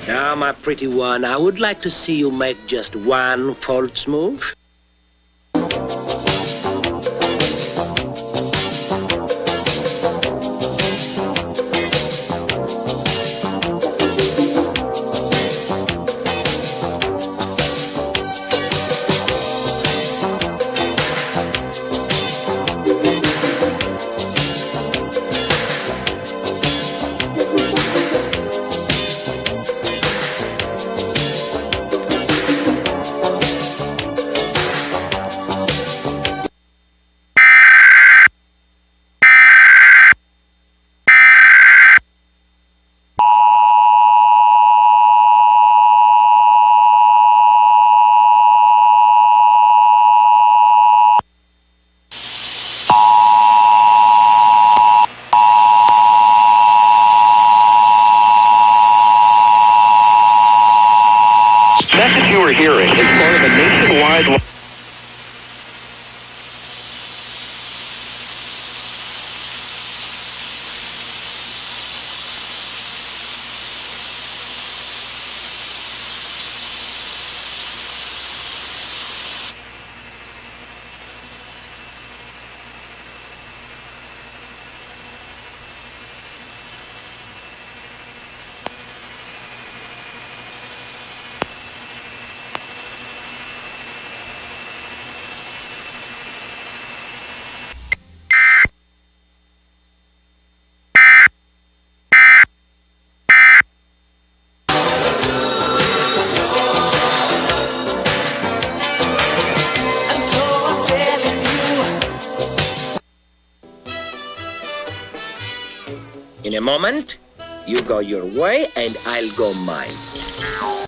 Now, my pretty one, I would like to see you make just one false move. The message you are hearing is part of a nationwide... In a moment, you go your way and I'll go mine.